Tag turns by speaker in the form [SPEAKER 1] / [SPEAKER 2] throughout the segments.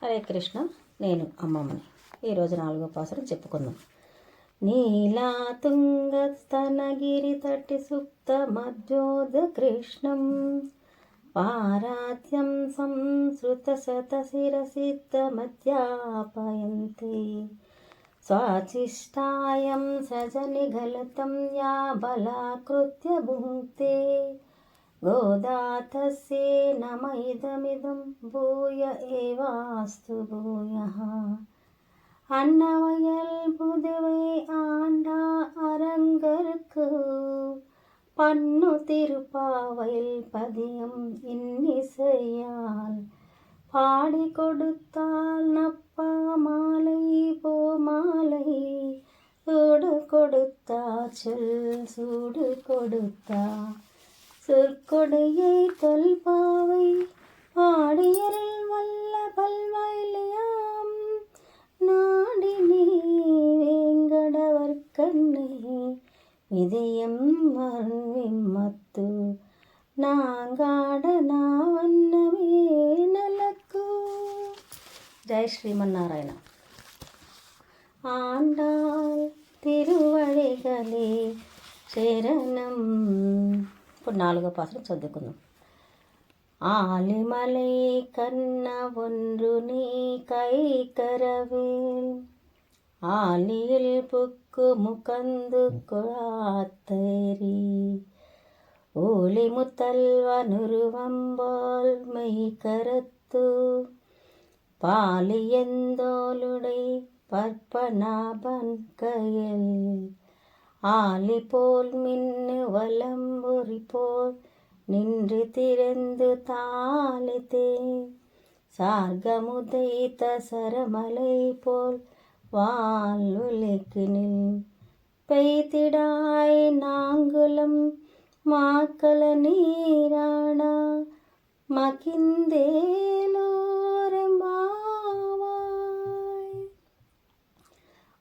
[SPEAKER 1] హరే కృష్ణ. నేను అమ్మమ్మని. ఈరోజు 4వ పాసురం చెప్పుకుందాం. నీలాతుంగస్తనగిరి తటి సుప్త మధ్యోద కృష్ణం పారాత్యం సంస్కృత శత శిరసిద్ధమధ్యాపయంతే స్వాచిష్టాయం సజనిగలతం యా బలాకృత్య భుంక్తే గోదాతస్యే నమ ఇదమిదం భూయ ఏవాస్తు భూయః. அன்னவயல் புதுவை ஆண்டா அரங்கற்கு பன்னு திருப்பாவையில் பதியம் இன்னிசையால் பாடி கொடுத்தால் நப்பா மாலை போ மாலை சூடு கொடுத்தா சொல் சூடு கொடுத்தா சொற்கொடையை தொல்பாவை பாடியல் வல்ல பல்வயலியாம் நாடினே வேங்கடவர் கண்ணே விதயம் வன்விம்மத்து నాగాడ నా వన్నమే నలకు. జై శ్రీమన్నారాయణ. ఆండాల్ తిరువడిగలే శరణం. ఇప్పుడు 4వ పాసురం చదువుకుందాం. ஆலிமலை கண்ண ஒன்று நீ கைக்கரவேல் ஆலியில் புக்கு முகந்து குழாத்தேரி ஓலி முத்தல்வனுருவம்போல் மெய் கருத்து பாலியந்தோளுடை பற்பனாபன் கையில் ஆலி போல் மின்னு வலம்புரி போல் நின்று திறந்து தாளித்தே சார்கமுதைத்த சரமலை போல் வாழ்வுலகினில் பெய்திடாய் நாங்குலம் மாக்கல நீராடா மகிந்தேலோரெம்பாவாய்.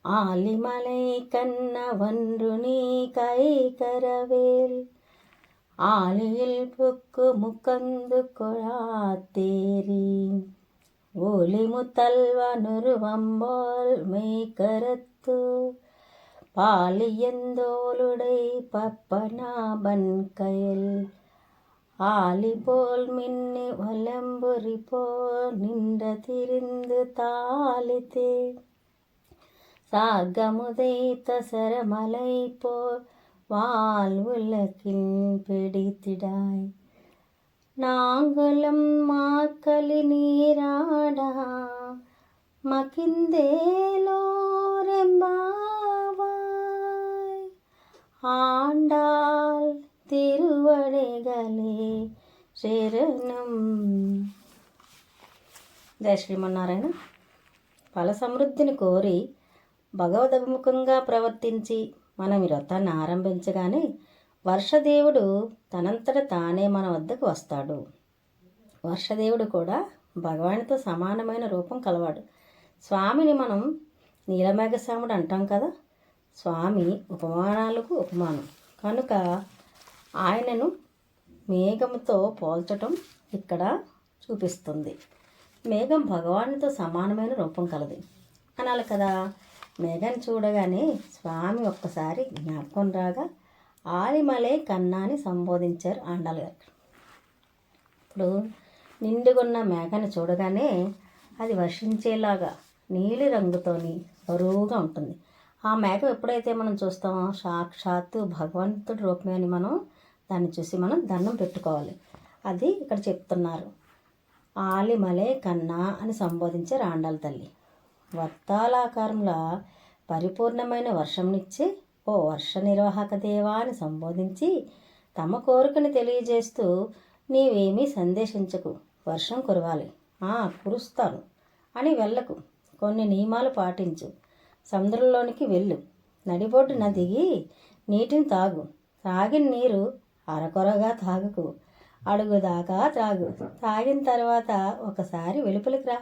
[SPEAKER 1] ஆலிமலை கண்ண ஒன்று நீ கைக்கரவேல் ஆலியில் புக்கு முக்கந்து கொழாத்தேரி ஓலி முத்தல்வனுருவம்போல் மெய் கருத்து பாலியந்தோளுடை பப்பனாபன் கயல் ஆலி போல் மின்னி வலம்புரி போல் நின்ற திரிந்து தாளித்தே சார்கமுதைத்த சரமலை போல் வாழ்வுலகில் பிடித்திடாய் நாங்களும் மாக்களி நீராடா மகிந்தேலோரெம்பாவாய். ஆண்டாள் తిరువడిగలే శరణం. జయ శ్రీమన్నారాయణ. ఫల సమృద్ధిని కోరి భగవదభిముఖంగా ప్రవర్తించి మనం ఈ వ్రతాన్ని ఆరంభించగానే వర్షదేవుడు తనంతట తానే మన వద్దకు వస్తాడు. వర్షదేవుడు కూడా భగవానితో సమానమైన రూపం కలవాడు. స్వామిని మనం నీలమేఘశ్యాముడు అంటాం కదా. స్వామి ఉపమానాలకు ఉపమానం కనుక ఆయనను మేఘంతో పోల్చటం ఇక్కడ చూపిస్తుంది. మేఘం భగవానుతో సమానమైన రూపం కలది అనాలి కదా. మేఘాన్ని చూడగానే స్వామి ఒక్కసారి జ్ఞాపకం రాగా ఆలిమలై కన్నా అని సంబోధించారు ఆండాల్ గారు. ఇప్పుడు నిండుగున్న మేఘాన్ని చూడగానే అది వర్షించేలాగా నీలి రంగుతోని బరువుగా ఉంటుంది. ఆ మేఘం ఎప్పుడైతే మనం చూస్తామో సాక్షాత్తు భగవంతుడి రూపమే అని మనం దాన్ని చూసి మనం దండం పెట్టుకోవాలి. అది ఇక్కడ చెప్తున్నారు. ఆలిమలై కన్నా అని సంబోధించారు ఆండాల్ తల్లి. వర్తాలాకారంలో పరిపూర్ణమైన వర్షంనిచ్చే ఓ వర్ష నిర్వాహక దేవా అని సంబోధించి తమ కోరికను తెలియజేస్తూ నీవేమీ సందేశించకు, వర్షం కురవాలి, కురుస్తాను అని వెళ్ళకు, కొన్ని నియమాలు పాటించు, సముద్రంలోనికి వెళ్ళు, నడిబొడ్డున దిగి నీటిని తాగు, తాగిన నీరు అరకొరగా తాగకు, అడుగుదాకా తాగు, తాగిన తర్వాత ఒకసారి వెలుపలికి రా,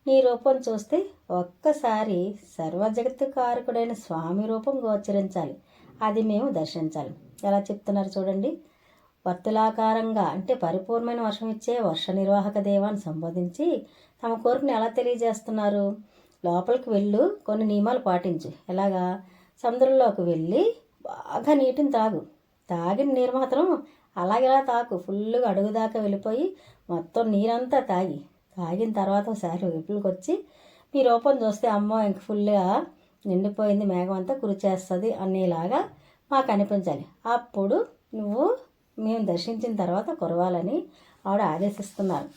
[SPEAKER 1] నీ రూపం చూస్తే ఒక్కసారి సర్వజగత్తు కారకుడైన స్వామి రూపం గోచరించాలి, అది మేము దర్శించాలి. ఎలా చెప్తున్నారు చూడండి. వర్తులాకారంగా అంటే పరిపూర్ణమైన వర్షం ఇచ్చే వర్ష నిర్వాహక దేవాన్ని సంబోధించి తమ కోరికను ఎలా తెలియజేస్తున్నారు? లోపలికి వెళ్ళు, కొన్ని నియమాలు పాటించు. ఎలాగా? సముద్రంలోకి వెళ్ళి బాగా నీటిని తాగిన నీరు మాత్రం అలాగేలా తాకు, ఫుల్గా అడుగు దాకా వెళ్ళిపోయి మొత్తం నీరంతా తాగిన తర్వాత ఒకసారి వైపులకు వచ్చి మీ రూపం చూస్తే అమ్మో ఇంక ఫుల్గా నిండిపోయింది, మేఘం అంతా కురిచేస్తుంది అనేలాగా మాకు అనిపించాలి. అప్పుడు మేము దర్శించిన తర్వాత కురవాలని ఆవిడ ఆదేశిస్తున్నారు.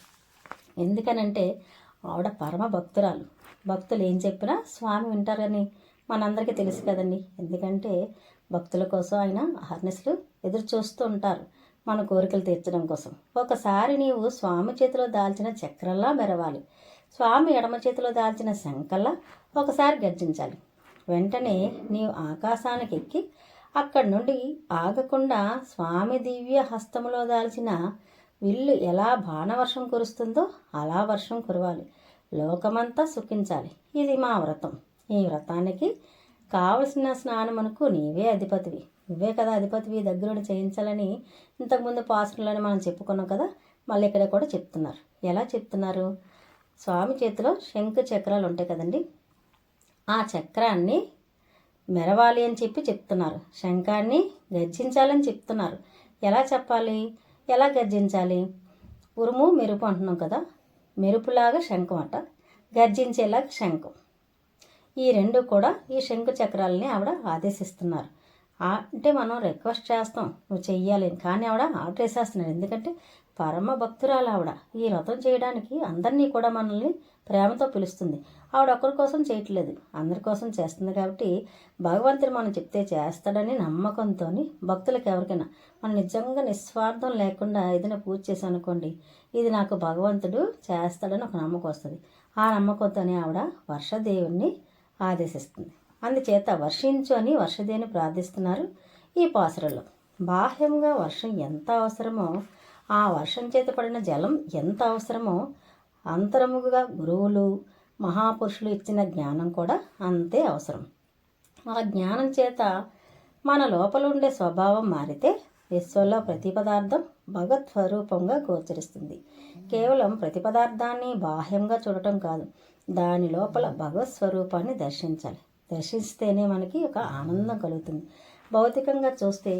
[SPEAKER 1] ఎందుకనంటే ఆవిడ పరమ భక్తురాలు. భక్తులు ఏం చెప్పినా స్వామి వింటారని మనందరికీ తెలుసు కదండి. ఎందుకంటే భక్తుల కోసం ఆయన అహర్నిశలు ఎదురు చూస్తూ ఉంటారు మన కోరికలు తీర్చడం కోసం. ఒకసారి నీవు స్వామి చేతిలో దాల్చిన చక్రంలా మెరవాలి, స్వామి ఎడమ చేతిలో దాల్చిన శంఖల్లా ఒకసారి గర్జించాలి. వెంటనే నీవు ఆకాశానికి ఎక్కి అక్కడి నుండి ఆగకుండా స్వామి దివ్య హస్తములో దాల్చిన విల్లు ఎలా బాణవర్షం కురుస్తుందో అలా వర్షం కురవాలి, లోకమంతా సుఖించాలి. ఇది మా వ్రతం. ఈ వ్రతానికి కావలసిన స్నానమునకు నీవే అధిపతివి, నువ్వే కదా అధిపతివి, దగ్గరుండి చేయించాలని ఇంతకుముందు పాసులని మనం చెప్పుకున్నాం కదా. మళ్ళీ ఇక్కడ కూడా చెప్తున్నారు. ఎలా చెప్తున్నారు? స్వామి చేతిలో శంఖ చక్రాలు ఉంటాయి కదండి, ఆ చక్రాన్ని మెరవాలి అని చెప్తున్నారు. శంఖాన్ని గర్జించాలని చెప్తున్నారు. ఎలా చెప్పాలి, ఎలా గర్జించాలి? ఉరుము మెరుపు అంటున్నాం కదా, మెరుపులాగా శంఖం అట, గర్జించేలాగా శంఖం. ఈ రెండు కూడా ఈ శంఖ చక్రాలని ఆవిడ ఆదేశిస్తున్నారు. అంటే మనం రిక్వెస్ట్ చేస్తాం నువ్వు చెయ్యాలి, కానీ ఆవిడ ఆర్డర్ వేసేస్తున్నారు. ఎందుకంటే పరమ భక్తురాలు ఆవిడ. ఈ వ్రతం చేయడానికి అందరినీ కూడా మనల్ని ప్రేమతో పిలుస్తుంది. ఆవిడ ఒక్కరి కోసం చేయట్లేదు, అందరి కోసం చేస్తుంది. కాబట్టి భగవంతుడు మనం చెప్తే చేస్తాడని నమ్మకంతో భక్తులకు ఎవరికైనా మనం నిజంగా నిస్వార్థం లేకుండా ఏదైనా పూజ చేసాం అనుకోండి, ఇది నాకు భగవంతుడు చేస్తాడని ఒక నమ్మకం వస్తుంది. ఆ నమ్మకంతోనే ఆవిడ వర్షదేవుణ్ణి ఆదేశిస్తుంది. అందుచేత వర్షించు అని వర్షదేవుని ప్రార్థిస్తున్నారు ఈ పాసురలో. బాహ్యంగా వర్షం ఎంత అవసరమో, ఆ వర్షం చేత పడిన జలం ఎంత అవసరమో, అంతరముగా గురువులు మహాపురుషులు ఇచ్చిన జ్ఞానం కూడా అంతే అవసరం. ఆ జ్ఞానం చేత మన లోపల ఉండే స్వభావం మారితే విశ్వంలో ప్రతి పదార్థం భగవత్ స్వరూపంగా గోచరిస్తుంది. కేవలం ప్రతి పదార్థాన్ని బాహ్యంగా చూడటం కాదు, దాని లోపల భగవత్ స్వరూపాన్ని దర్శించాలి. దర్శిస్తేనే మనకి ఒక ఆనందం కలుగుతుంది. భౌతికంగా చూస్తే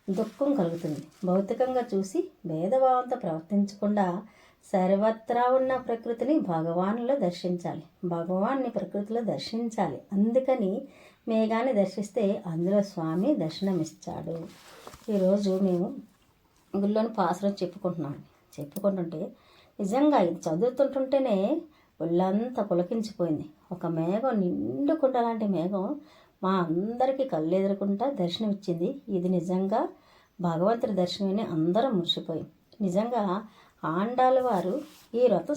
[SPEAKER 1] దుఃఖం కలుగుతుంది. భౌతికంగా చూసి భేదభావంతో ప్రవర్తించకుండా సర్వత్రా ఉన్న ప్రకృతిని భగవానులో దర్శించాలి, భగవాన్ని ప్రకృతిలో దర్శించాలి. అందుకని మేఘాన్ని దర్శిస్తే అందులో స్వామి దర్శనమిస్తాడు. ఈరోజు మేము గుళ్ళోని పాసురం చెప్పుకుంటుంటే నిజంగా ఇది చదువుతుంటుంటేనే ఒళ్ళంతా పులకించిపోయింది. ఒక మేఘం నిండుకుంట లాంటి మేఘం మా అందరికీ కళ్ళెదురుకుంటా దర్శనం ఇచ్చింది. ఇది నిజంగా భగవంతుడి దర్శనమని అందరం మురిసిపోయి. నిజంగా ఆండాళ్ళ వారు ఈ వ్రతం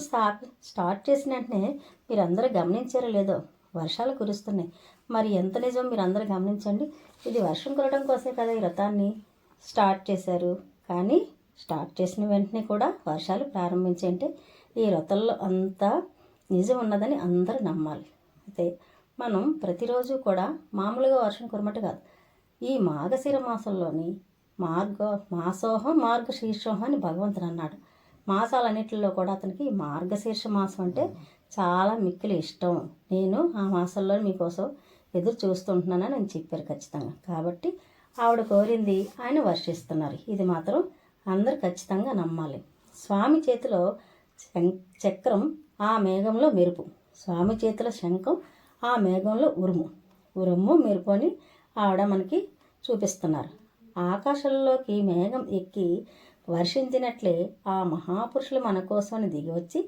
[SPEAKER 1] స్టార్ట్ చేసిన వెంటనే మీరందరూ గమనించారో లేదో, వర్షాలు కురుస్తున్నాయి. మరి ఎంత నిజం మీరు అందరూ గమనించండి. ఇది వర్షం కురవడం కోసమే కదా ఈ వ్రతాన్ని స్టార్ట్ చేశారు. కానీ స్టార్ట్ చేసిన వెంటనే కూడా వర్షాలు ప్రారంభించంటే ఈ వ్రతంలో అంతా నిజం ఉన్నదని అందరూ నమ్మాలి. అయితే మనం ప్రతిరోజు కూడా మామూలుగా వర్షం కురమట కాదు, ఈ మార్గశిర మాసంలోని మాసోహం మార్గశీర్షోహం అని భగవంతుడు అన్నాడు. మాసాలన్నింటిలో కూడా అతనికి మార్గశీర్ష మాసం అంటే చాలా మిక్కిలి ఇష్టం. నేను ఆ మాసంలో మీకోసం ఎదురు చూస్తుంటున్నానని నేను చెప్పారు ఖచ్చితంగా. కాబట్టి ఆవిడ కోరింది ఆయన వర్షిస్తున్నారు. ఇది మాత్రం అందరూ ఖచ్చితంగా నమ్మాలి. స్వామి చేతిలో చక్రం, ఆ మేఘంలో మెరుపు. స్వామి చేతిలో శంఖం, ఆ మేఘంలో ఉరుము మెరుపు అని ఆవిడ మనకి చూపిస్తున్నారు. ఆకాశంలోకి మేఘం ఎక్కి వర్షించినట్లే ఆ మహాపురుషులు మన కోసమని దిగి వచ్చి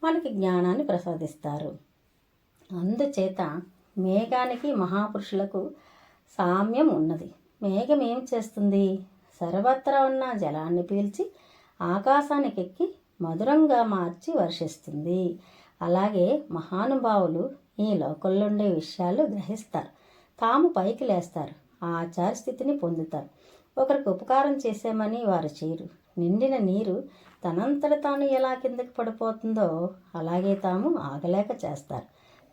[SPEAKER 1] మనకి జ్ఞానాన్ని ప్రసాదిస్తారు. అందుచేత మేఘానికి మహాపురుషులకు సామ్యం ఉన్నది. మేఘం ఏం చేస్తుంది? సర్వత్రా ఉన్న జలాన్ని పీల్చి ఆకాశానికి ఎక్కి మధురంగా మార్చి వర్షిస్తుంది. అలాగే మహానుభావులు ఈ లోకంలో ఉండే విషయాలు గ్రహిస్తారు, తాము పైకి లేస్తారు, ఆచార స్థితిని పొందుతారు. ఒకరికి ఉపకారం చేసామని వారు చేయరు. నిండిన నీరు తనంతట తాను ఎలా కిందకి పడిపోతుందో అలాగే తాము ఆగలేక చేస్తారు.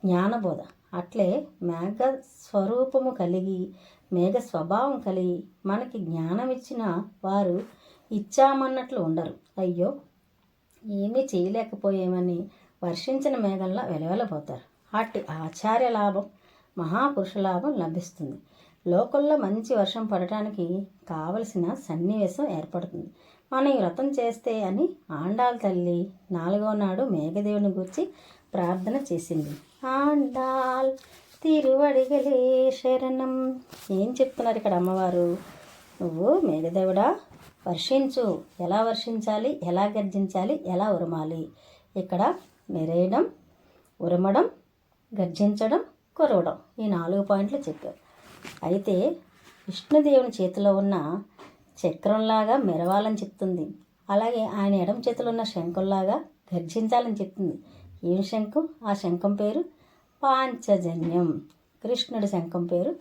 [SPEAKER 1] జ్ఞానబోధ అట్లే మేఘ స్వరూపము కలిగి, మేఘ స్వభావం కలిగి మనకి జ్ఞానం ఇచ్చిన వారు ఇచ్చామన్నట్లు ఉండరు. అయ్యో ఏమీ చేయలేకపోయామని వర్షించిన మేఘంలా వెలవెలబోతారు. అట్టి ఆచార్య లాభం, మహాపురుష లాభం లభిస్తుంది. లోకల్లో మంచి వర్షం పడటానికి కావలసిన సన్నివేశం ఏర్పడుతుంది. మనం ఈ వ్రతం చేస్తే అని ఆండాళ్ తల్లి 4వ నాడు మేఘదేవుని గురించి ప్రార్థన చేసింది. ఆండాళ్ తిరువడిగలే శరణం. ఏం చెప్తున్నారు ఇక్కడ అమ్మవారు? నువ్వు మేఘదేవుడా వర్షించు. ఎలా వర్షించాలి, ఎలా గర్జించాలి, ఎలా ఉరమాలి? ఇక్కడ నెరేయడం, ఉరమడం, గర్జించడం, కురవడం, ఈ 4 పాయింట్లు చెప్పారు. అయితే విష్ణుదేవుని చేతిలో ఉన్న చక్రంలాగా మెరవాలని చెప్తుంది. అలాగే ఆయన ఎడమ చేతిలో ఉన్న శంఖంలాగా గర్జించాలని చెప్తుంది. ఏం శంఖం? ఆ శంఖం పేరు పాంచజన్యం. కృష్ణుడి శంఖం పేరు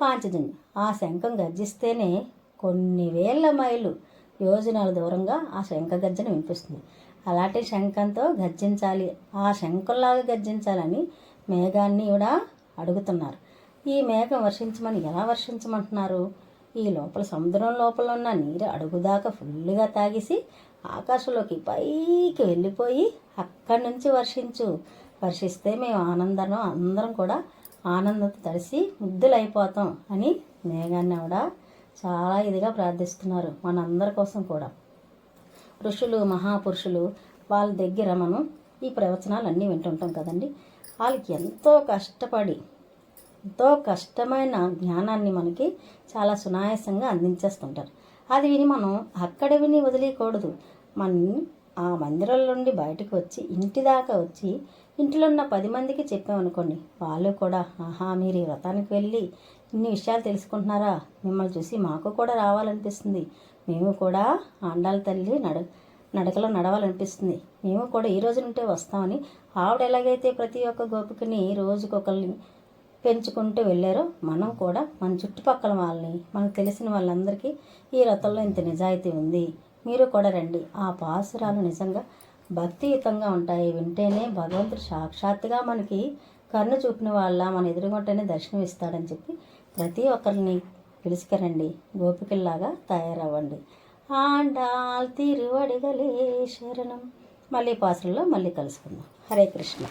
[SPEAKER 1] పాంచజన్యం. ఆ శంఖం గర్జిస్తేనే కొన్ని వేల మైళ్ళు యోజనాల దూరంగా ఆ శంఖ గర్జన వినిపిస్తుంది. అలాంటి శంఖంతో గర్జించాలి, ఆ శంఖంలాగా గర్జించాలని మేఘాన్ని కూడా అడుగుతున్నారు. ఈ మేఘం వర్షించమని ఎలా వర్షించమంటున్నారు? ఈ లోపల సముద్రం లోపల ఉన్న నీరు అడుగుదాకా ఫుల్గా తాగేసి ఆకాశంలోకి పైకి వెళ్ళిపోయి అక్కడి నుంచి వర్షించు. వర్షిస్తే మేము అందరం కూడా ఆనందంతో తడిసి ముద్దులైపోతాం అని మేఘాన్ని కూడా చాలా ఇదిగా ప్రార్థిస్తున్నారు మనందరి కోసం కూడా. ఋషులు, మహాపురుషులు వాళ్ళ దగ్గర మనం ఈ ప్రవచనాలు అన్నీ వింటుంటాం కదండి. వాళ్ళకి ఎంతో కష్టమైన జ్ఞానాన్ని మనకి చాలా సునాయాసంగా అందించేస్తుంటారు. అది విని మనం అక్కడ విని వదిలేయకూడదు. మనం ఆ మందిరంలో నుండి బయటకు వచ్చి ఇంటి దాకా వచ్చి ఇంటిలో ఉన్న 10 మందికి చెప్పామనుకోండి, వాళ్ళు కూడా ఆహా మీరు ఈ వ్రతానికి వెళ్ళి ఇన్ని విషయాలు తెలుసుకుంటున్నారా, మిమ్మల్ని చూసి మాకు కూడా రావాలనిపిస్తుంది, మేము కూడా ఆండాళ్ తల్లి నడకలో నడవాలనిపిస్తుంది, మేము కూడా ఈ రోజు నుంటే వస్తామని ఆవిడ ఎలాగైతే ప్రతి ఒక్క గోపికని రోజుకొకరిని పెంచుకుంటూ వెళ్ళారో మనం కూడా మన చుట్టుపక్కల వాళ్ళని, మనకు తెలిసిన వాళ్ళందరికీ ఈ వ్రతంలో ఇంత నిజాయితీ ఉంది, మీరు కూడా రండి, ఆ పాసురాలు నిజంగా భక్తియుతంగా ఉంటాయి, వింటేనే భగవంతుడు సాక్షాత్తుగా మనకి కన్ను చూపిన వాళ్ళ మన ఎదురుగుంటేనే దర్శనం ఇస్తాడని చెప్పి ప్రతి ఒక్కరిని పిలుచుకరండి, గోపికల్లాగా తయారవ్వండి. ఆండాళ్ తిరువడిగలే శరణం. మళ్ళీ పాసురంలో మళ్ళీ కలుసుకుందాం. హరే కృష్ణ.